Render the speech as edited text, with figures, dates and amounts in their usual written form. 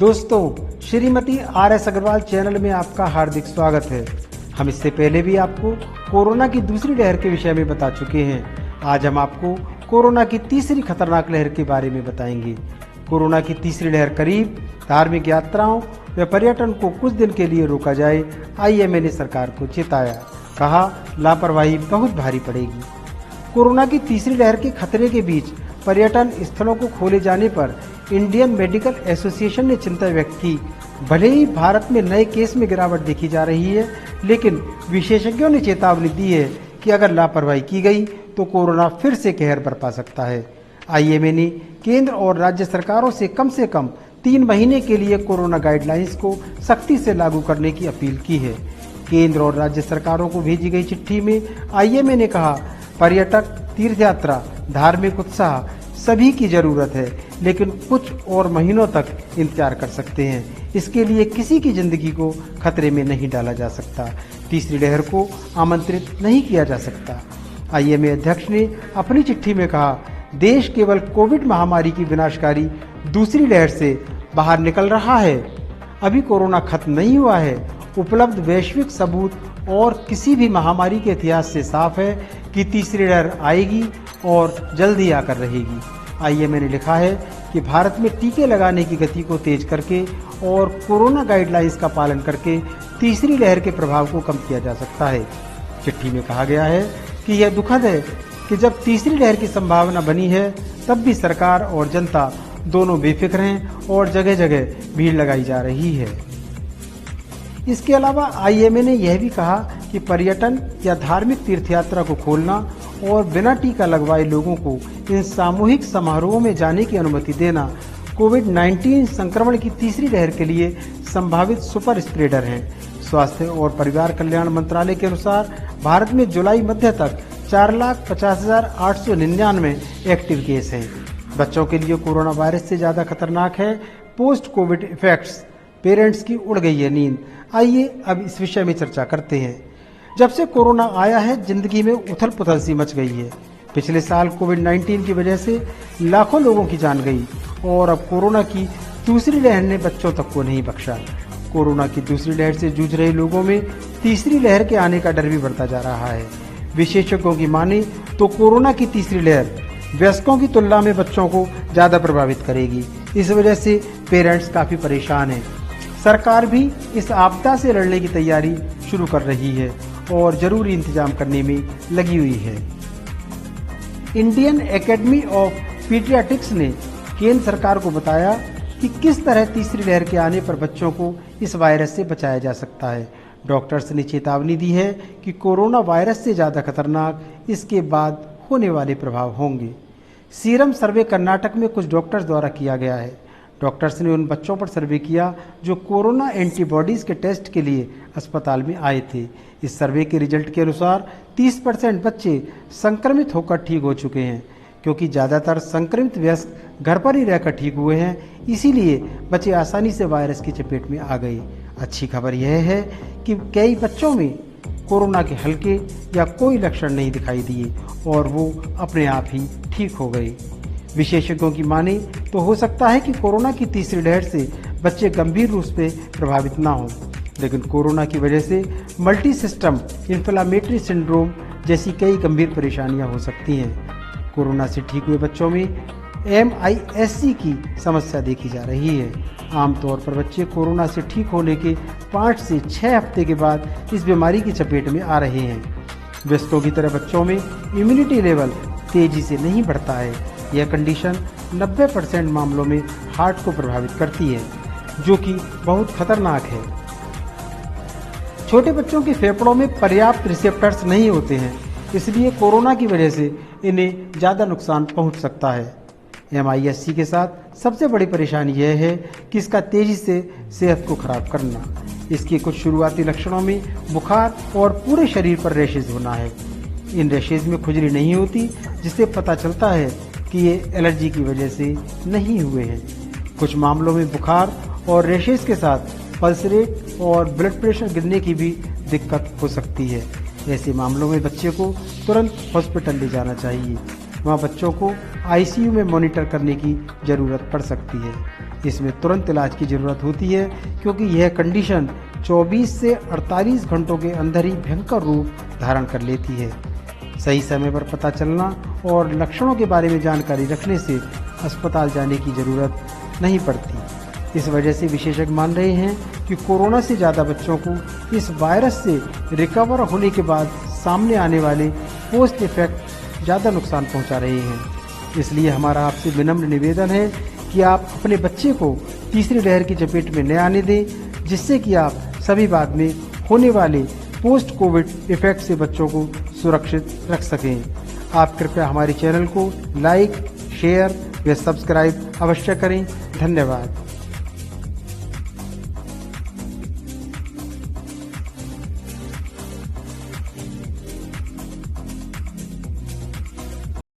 दोस्तों, Shrimati RS Agarwal channel में आपका हार्दिक स्वागत है। हम इससे पहले भी आपको कोरोना की दूसरी लहर के विषय में बता चुके हैं। आज हम आपको कोरोना की तीसरी खतरनाक लहर के बारे में बताएंगे। कोरोना की तीसरी लहर करीब, धार्मिक यात्राओं व पर्यटन को कुछ दिन के लिए रोका जाए। IMA ने सरकार को चेताया, कहा लापरवाही बहुत भारी पड़ेगी। कोरोना की तीसरी लहर के खतरे के बीच पर्यटन स्थलों को खोले जाने पर इंडियन मेडिकल एसोसिएशन ने चिंता व्यक्त की। भले ही भारत में नए केस में गिरावट देखी जा रही है, लेकिन विशेषज्ञों ने चेतावनी दी है कि अगर लापरवाही की गई तो कोरोना फिर से कहर बरपा सकता है। IMA ने केंद्र और राज्य सरकारों से कम 3 महीने के लिए कोरोना गाइडलाइंस को सख्ती से लागू करने की अपील की है। केंद्र और राज्य सरकारों को भेजी गई चिट्ठी में IMA ने कहा, पर्यटक, तीर्थयात्रा, धार्मिक उत्साह सभी की जरूरत है, लेकिन कुछ और महीनों तक इंतजार कर सकते हैं। इसके लिए किसी की जिंदगी को खतरे में नहीं डाला जा सकता। तीसरी लहर को आमंत्रित नहीं किया जा सकता। IMA अध्यक्ष ने अपनी चिट्ठी में कहा, देश केवल कोविड महामारी की विनाशकारी दूसरी लहर से बाहर निकल रहा है। अभी कोरोना खत्म नहीं हुआ है। उपलब्ध वैश्विक सबूत और किसी भी महामारी के इतिहास से साफ है कि तीसरी लहर आएगी और जल्दी आकर रहेगी। IMA ने लिखा है कि भारत में टीके लगाने की गति को तेज करके और कोरोना गाइडलाइंस का पालन करके तीसरी लहर के प्रभाव को कम किया जा सकता है। चिट्ठी में कहा गया है कि यह दुखद है कि जब तीसरी लहर की संभावना बनी है, तब भी सरकार और जनता दोनों बेफिक्र हैं और जगह जगह भीड़ लगाई जा रही है। इसके अलावा IMA ने यह भी कहा कि पर्यटन या धार्मिक तीर्थयात्रा को खोलना और बिना टीका लगवाए लोगों को इन सामूहिक समारोहों में जाने की अनुमति देना कोविड-19 संक्रमण की तीसरी लहर के लिए संभावित सुपर स्प्रेडर हैं। स्वास्थ्य और परिवार कल्याण मंत्रालय के अनुसार भारत में जुलाई मध्य तक 4,50,899 एक्टिव केस हैं। बच्चों के लिए कोरोना वायरस से ज्यादा खतरनाक है पोस्ट कोविड इफेक्ट्स। पेरेंट्स की उड़ गई है नींद। आइए अब इस विषय में चर्चा करते हैं। जब से कोरोना आया है, जिंदगी में उथल पुथल सी मच गई है। पिछले साल कोविड-19 की वजह से लाखों लोगों की जान गई और अब कोरोना की दूसरी लहर ने बच्चों तक को नहीं बख्शा। कोरोना की दूसरी लहर से जूझ रहे लोगों में तीसरी लहर के आने का डर भी बढ़ता जा रहा है। विशेषज्ञों की माने तो कोरोना की तीसरी लहर वयस्कों की तुलना में बच्चों को ज्यादा प्रभावित करेगी। इस वजह से पेरेंट्स काफी परेशान हैं। सरकार भी इस आपदा से लड़ने की तैयारी शुरू कर रही है और जरूरी इंतजाम करने में लगी हुई है। इंडियन एकेडमी ऑफ पीडियाट्रिक्स ने केंद्र सरकार को बताया कि किस तरह तीसरी लहर के आने पर बच्चों को इस वायरस से बचाया जा सकता है। डॉक्टर्स ने चेतावनी दी है कि कोरोना वायरस से ज्यादा खतरनाक इसके बाद होने वाले प्रभाव होंगे। सीरम सर्वे कर्नाटक में कुछ डॉक्टर्स द्वारा किया गया है। डॉक्टर्स ने उन बच्चों पर सर्वे किया जो कोरोना एंटीबॉडीज के टेस्ट के लिए अस्पताल में आए थे। इस सर्वे के रिजल्ट के अनुसार 30% बच्चे संक्रमित होकर ठीक हो चुके हैं। क्योंकि ज़्यादातर संक्रमित वयस्क घर पर ही रहकर ठीक हुए हैं, इसीलिए बच्चे आसानी से वायरस की चपेट में आ गए। अच्छी खबर यह है कि कई बच्चों में कोरोना के हल्के या कोई लक्षण नहीं दिखाई दिए और वो अपने आप ही ठीक हो गए। विशेषज्ञों की माने तो हो सकता है कि कोरोना की तीसरी लहर से बच्चे गंभीर रूप से प्रभावित ना हों, लेकिन कोरोना की वजह से मल्टी सिस्टम इन्फ्लेमेटरी सिंड्रोम जैसी कई गंभीर परेशानियां हो सकती हैं। कोरोना से ठीक हुए बच्चों में MIS-C की समस्या देखी जा रही है। आमतौर पर बच्चे कोरोना से ठीक होने के 5 से 6 हफ्ते के बाद इस बीमारी की चपेट में आ रहे हैं। वयस्कों की तरह बच्चों में इम्यूनिटी लेवल तेजी से नहीं बढ़ता है। यह कंडीशन 90% मामलों में हार्ट को प्रभावित करती है, जो कि बहुत खतरनाक है। छोटे बच्चों के फेफड़ों में पर्याप्त रिसेप्टर्स नहीं होते हैं, इसलिए कोरोना की वजह से इन्हें ज़्यादा नुकसान पहुंच सकता है। MIS-C के साथ सबसे बड़ी परेशानी यह है कि इसका तेजी से सेहत को खराब करना। इसके कुछ शुरुआती लक्षणों में बुखार और पूरे शरीर पर रैशेज होना है। इन रैशेज में खुजली नहीं होती, जिससे पता चलता है कि ये एलर्जी की वजह से नहीं हुए हैं। कुछ मामलों में बुखार और रैशेज के साथ पल्स रेट और ब्लड प्रेशर गिरने की भी दिक्कत हो सकती है। ऐसे मामलों में बच्चे को तुरंत हॉस्पिटल ले जाना चाहिए। वहाँ बच्चों को ICU में मॉनिटर करने की जरूरत पड़ सकती है। इसमें तुरंत इलाज की ज़रूरत होती है क्योंकि यह कंडीशन 24 से 48 घंटों के अंदर ही भयंकर रूप धारण कर लेती है। सही समय पर पता चलना और लक्षणों के बारे में जानकारी रखने से अस्पताल जाने की ज़रूरत नहीं पड़ती। इस वजह से विशेषज्ञ मान रहे हैं कि कोरोना से ज़्यादा बच्चों को इस वायरस से रिकवर होने के बाद सामने आने वाले पोस्ट इफेक्ट ज़्यादा नुकसान पहुंचा रहे हैं। इसलिए हमारा आपसे विनम्र निवेदन है कि आप अपने बच्चे को तीसरी लहर की चपेट में न आने दें, जिससे कि आप सभी बाद में होने वाले पोस्ट कोविड इफेक्ट से बच्चों को सुरक्षित रख सकें। आप कृपया हमारे चैनल को लाइक, शेयर व सब्सक्राइब अवश्य करें। धन्यवाद।